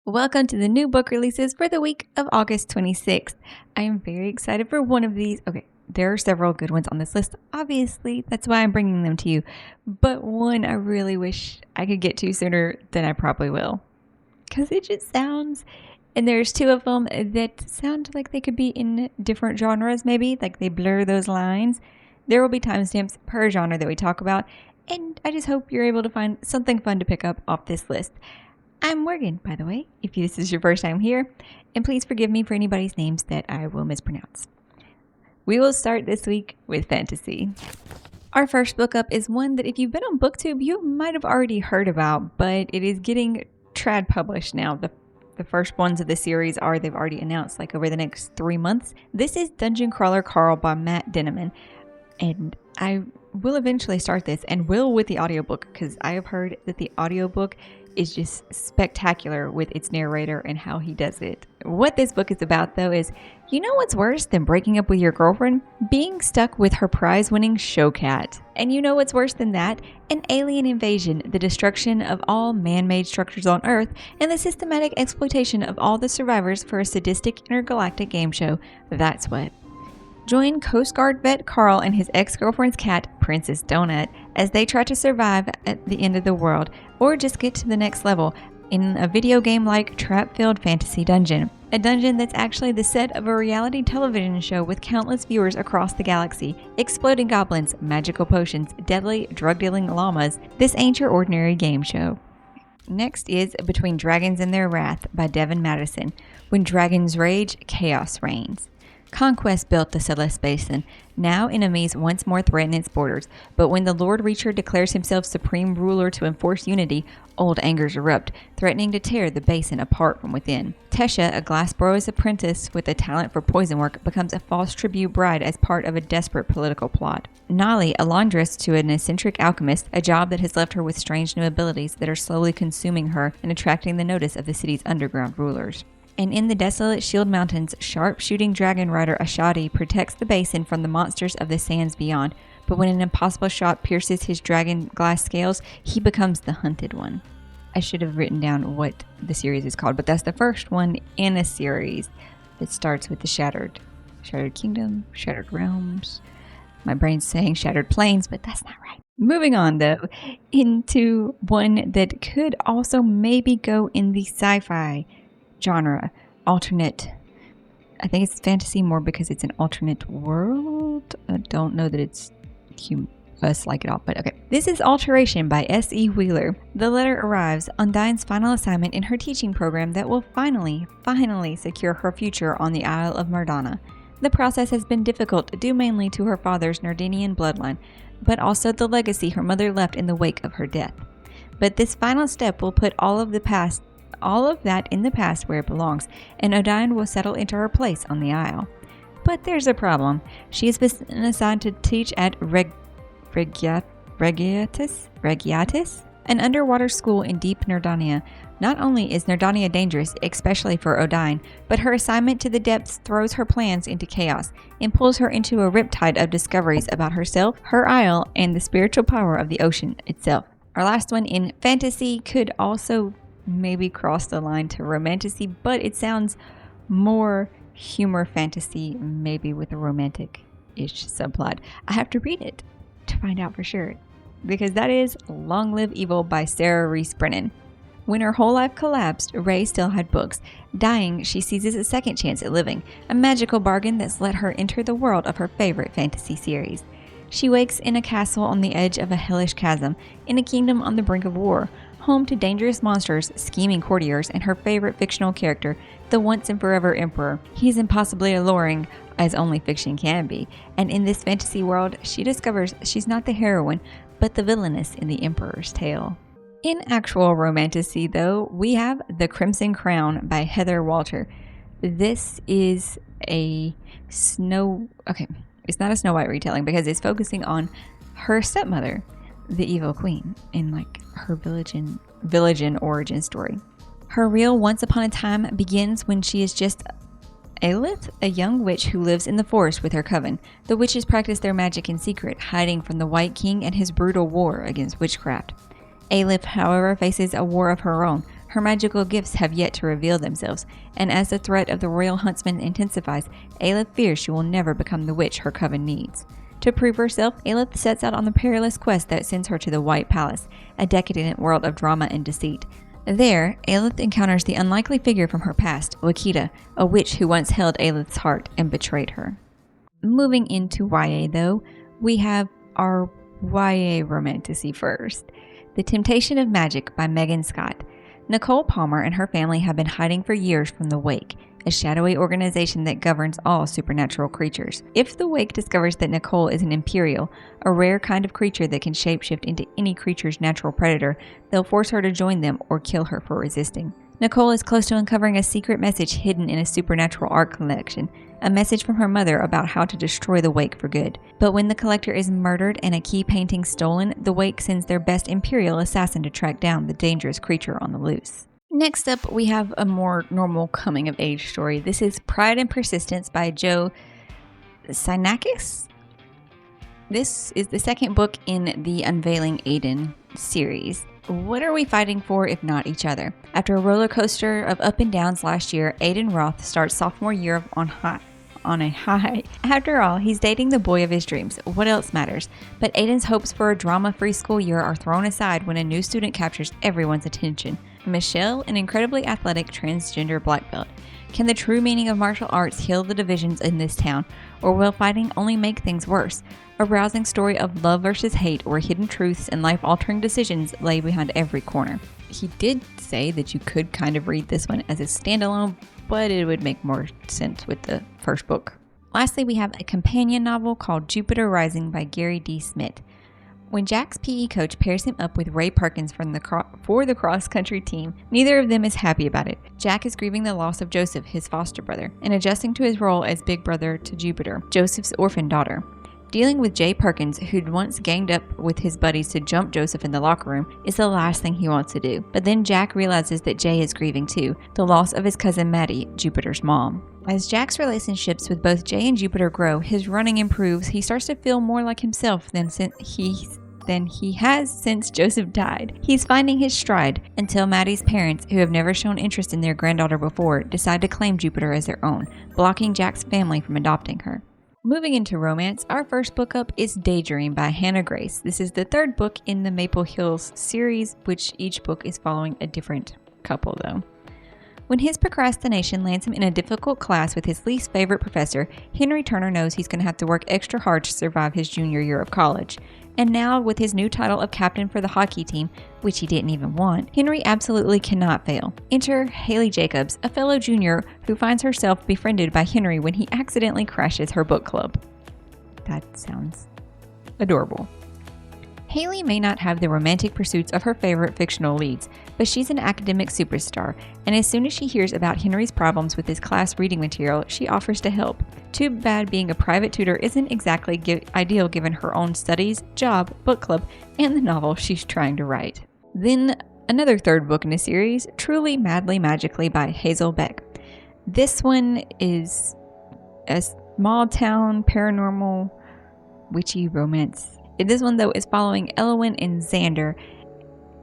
Welcome to the new book releases for the week of August 26th. I am very excited for one of these. Okay, there are several good ones on this list. Obviously, that's why I'm bringing them to you. But one I really wish I could get to sooner than I probably will. Because it just sounds, and there's two of them that sound like they could be in different genres maybe, like they blur those lines. There will be timestamps per genre that we talk about, and I just hope you're able to find something fun to pick up off this list. I'm Morgan, by the way, if this is your first time here, and please forgive me for anybody's names that I will mispronounce. We will start this week with fantasy. Our first book up is one that if you've been on BookTube, you might have already heard about, but it is getting trad published now. The first ones of the series they've already announced, like over the next 3 months. This is Dungeon Crawler Carl by Matt Denneman, and I will eventually start this, and will with the audiobook, because I have heard that the audiobook is just spectacular with its narrator and how he does it. What this book is about, though, is you know what's worse than breaking up with your girlfriend? Being stuck with her prize-winning show cat. And you know what's worse than that? An alien invasion, the destruction of all man-made structures on Earth, and the systematic exploitation of all the survivors for a sadistic intergalactic game show. That's what. Join Coast Guard vet Carl and his ex-girlfriend's cat, Princess Donut, as they try to survive at the end of the world, or just get to the next level, in a video game-like trap-filled fantasy dungeon. A dungeon that's actually the set of a reality television show with countless viewers across the galaxy, exploding goblins, magical potions, deadly drug-dealing llamas. This ain't your ordinary game show. Next is Between Dragons and Their Wrath by Devin Madison. When dragons rage, chaos reigns. Conquest built the Celeste Basin. Now enemies once more threaten its borders, but when the Lord Reacher declares himself supreme ruler to enforce unity, old angers erupt, threatening to tear the basin apart from within. Tesha, a Glassboro's apprentice with a talent for poison work, becomes a false tribute bride as part of a desperate political plot. Nolly, a laundress to an eccentric alchemist, a job that has left her with strange new abilities that are slowly consuming her and attracting the notice of the city's underground rulers. And in the desolate Shield Mountains, sharp-shooting dragon rider Ashadi protects the basin from the monsters of the sands beyond, but when an impossible shot pierces his dragon glass scales, he becomes the hunted one. I should have written down what the series is called, but that's the first one in a series that starts with the Shattered Kingdom, Shattered Realms. My brain's saying Shattered Plains, but that's not right. Moving on, though, into one that could also maybe go in the sci-fi genre, alternate. I think it's fantasy more because it's an alternate world. I don't know that it's us like it all, but okay. This is Alteration by S.E. Wheeler. The letter arrives, Undyne's final assignment in her teaching program that will finally secure her future on the Isle of Mardana. The process has been difficult due mainly to her father's Nardinian bloodline, but also the legacy her mother left in the wake of her death. But this final step will put all of that in the past where it belongs, and Undyne will settle into her place on the Isle. But there's a problem. She has been assigned to teach at Regiatis, an underwater school in deep Nardania. Not only is Nardania dangerous, especially for Undyne, but her assignment to the depths throws her plans into chaos and pulls her into a riptide of discoveries about herself, her isle, and the spiritual power of the ocean itself. Our last one in fantasy could also maybe cross the line to romantasy, but it sounds more humor fantasy, maybe with a romantic-ish subplot. I have to read it to find out for sure, because that is Long Live Evil by Sarah Reese Brennan. When her whole life collapsed, Ray still had books. Dying, she seizes a second chance at living, a magical bargain that's let her enter the world of her favorite fantasy series. She wakes in a castle on the edge of a hellish chasm, in a kingdom on the brink of war, home to dangerous monsters, scheming courtiers, and her favorite fictional character, the once and forever Emperor. He's impossibly alluring, as only fiction can be, and in this fantasy world, she discovers she's not the heroine, but the villainess in the Emperor's tale. In actual romantasy, though, we have The Crimson Crown by Heather Walter. This is it's not a Snow White retelling because it's focusing on her stepmother, the evil queen, in like her village origin story. Her real once upon a time begins when she is just Aelith, a young witch who lives in the forest with her coven. The witches practice their magic in secret, hiding from the White King and his brutal war against witchcraft. Aelith, however, faces a war of her own. Her her magical gifts have yet to reveal themselves, and as the threat of the royal huntsman intensifies, Aelith fears she will never become the witch her coven needs. To prove herself, Aelith sets out on the perilous quest that sends her to the White Palace, a decadent world of drama and deceit. There, Aelith encounters the unlikely figure from her past, Wakita, a witch who once held Aelith's heart and betrayed her. Moving into YA though, we have our YA romantasy first. The Temptation of Magic by Megan Scott. Nicole Palmer and her family have been hiding for years from the Wake, a shadowy organization that governs all supernatural creatures. If the Wake discovers that Nicole is an Imperial, a rare kind of creature that can shapeshift into any creature's natural predator, they'll force her to join them or kill her for resisting. Nicole is close to uncovering a secret message hidden in a supernatural art collection, a message from her mother about how to destroy the Wake for good. But when the collector is murdered and a key painting stolen, the Wake sends their best Imperial assassin to track down the dangerous creature on the loose. Next up, we have a more normal coming-of-age story. This is Pride and Persistence by Joe Sinakis. This is the second book in the Unveiling Aiden series. What are we fighting for if not each other? After a roller coaster of up and downs last year, Aiden Roth starts sophomore year on a high. After all, he's dating the boy of his dreams. What else matters? But Aiden's hopes for a drama-free school year are thrown aside when a new student captures everyone's attention. Michelle, an incredibly athletic transgender black belt. Can the true meaning of martial arts heal the divisions in this town, or will fighting only make things worse? A rousing story of love versus hate, where hidden truths and life-altering decisions lay behind every corner. He did say that you could kind of read this one as a standalone, but it would make more sense with the first book. Lastly, we have a companion novel called Jupiter Rising by Gary D. Smith. When Jack's PE coach pairs him up with Ray Perkins for the cross-country team, neither of them is happy about it. Jack is grieving the loss of Joseph, his foster brother, and adjusting to his role as big brother to Jupiter, Joseph's orphan daughter. Dealing with Jay Perkins, who'd once ganged up with his buddies to jump Joseph in the locker room, is the last thing he wants to do. But then Jack realizes that Jay is grieving too, the loss of his cousin Maddie, Jupiter's mom. As Jack's relationships with both Jay and Jupiter grow, his running improves, he starts to feel more like himself than he has since Joseph died. He's finding his stride until Maddie's parents, who have never shown interest in their granddaughter before, decide to claim Jupiter as their own, blocking Jack's family from adopting her. Moving into romance, our first book up is Daydream by Hannah Grace. This is the third book in the Maple Hills series, which each book is following a different couple though. When his procrastination lands him in a difficult class with his least favorite professor, Henry Turner knows he's going to have to work extra hard to survive his junior year of college. And now, with his new title of captain for the hockey team, which he didn't even want, Henry absolutely cannot fail. Enter Haley Jacobs, a fellow junior who finds herself befriended by Henry when he accidentally crashes her book club. That sounds adorable. Haley may not have the romantic pursuits of her favorite fictional leads, but she's an academic superstar, and as soon as she hears about Henry's problems with his class reading material, she offers to help. Too bad being a private tutor isn't exactly ideal given her own studies, job, book club, and the novel she's trying to write. Then, another third book in a series, Truly Madly Magically by Hazel Beck. This one is a small town paranormal witchy romance. This one, though, is following Elwyn and Xander,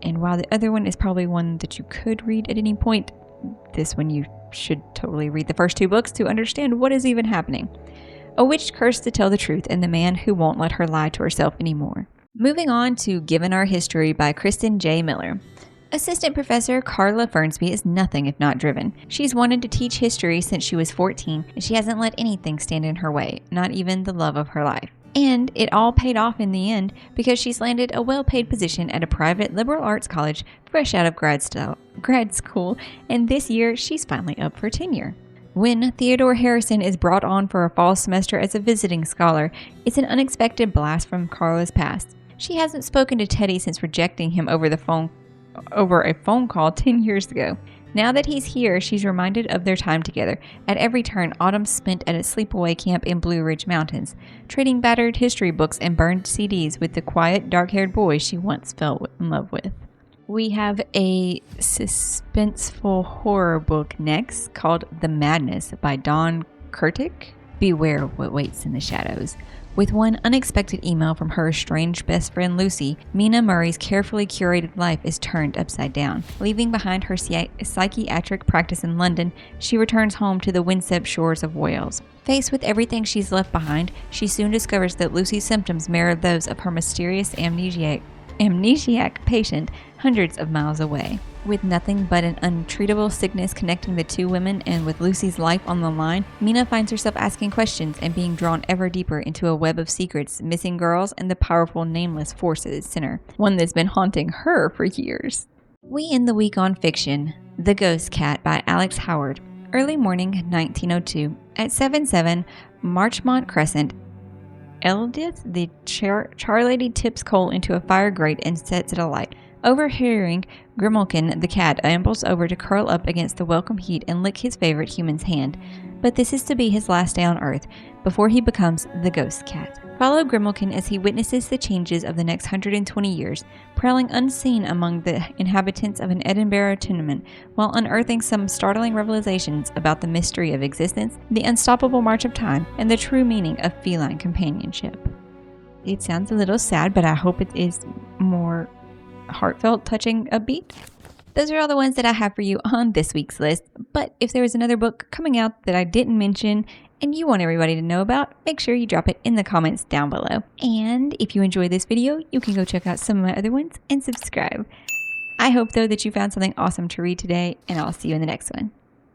and while the other one is probably one that you could read at any point, this one you should totally read the first two books to understand what is even happening. A witch cursed to tell the truth, and the man who won't let her lie to herself anymore. Moving on to Given Our History by Kristen J. Miller. Assistant Professor Carla Fernsby is nothing if not driven. She's wanted to teach history since she was 14, and she hasn't let anything stand in her way, not even the love of her life. And it all paid off in the end because she's landed a well-paid position at a private liberal arts college fresh out of grad school, and this year she's finally up for tenure. When Theodore Harrison is brought on for a fall semester as a visiting scholar, it's an unexpected blast from Carla's past. She hasn't spoken to Teddy since rejecting him over a phone call 10 years ago. Now that he's here, she's reminded of their time together. At every turn, autumn spent at a sleepaway camp in Blue Ridge Mountains, trading battered history books and burned CDs with the quiet, dark-haired boy she once fell in love with. We have a suspenseful horror book next called The Madness by Dawn Kurtik. Beware of what waits in the shadows. With one unexpected email from her estranged best friend Lucy, Mina Murray's carefully curated life is turned upside down. Leaving behind her psychiatric practice in London, she returns home to the Winsett shores of Wales. Faced with everything she's left behind, she soon discovers that Lucy's symptoms mirror those of her mysterious amnesiac patient hundreds of miles away. With nothing but an untreatable sickness connecting the two women and with Lucy's life on the line, Mina finds herself asking questions and being drawn ever deeper into a web of secrets, missing girls, and the powerful nameless forces center, one that's been haunting her for years. We end the week on fiction, The Ghost Cat by Alex Howard. Early morning, 1902. At 77 Marchmont Crescent, Edith, the charlady, tips coal into a fire grate and sets it alight. Overhearing, Grimalkin the cat ambles over to curl up against the welcome heat and lick his favorite human's hand. But this is to be his last day on Earth, before he becomes the Ghost Cat. Follow Grimalkin as he witnesses the changes of the next 120 years, prowling unseen among the inhabitants of an Edinburgh tenement, while unearthing some startling revelations about the mystery of existence, the unstoppable march of time, and the true meaning of feline companionship. It sounds a little sad, but I hope it is more heartfelt, touching, upbeat. Those are all the ones that I have for you on this week's list, but if there is another book coming out that I didn't mention and you want everybody to know about, make sure you drop it in the comments down below. And if you enjoyed this video, you can go check out some of my other ones and subscribe. I hope though that you found something awesome to read today, and I'll see you in the next one.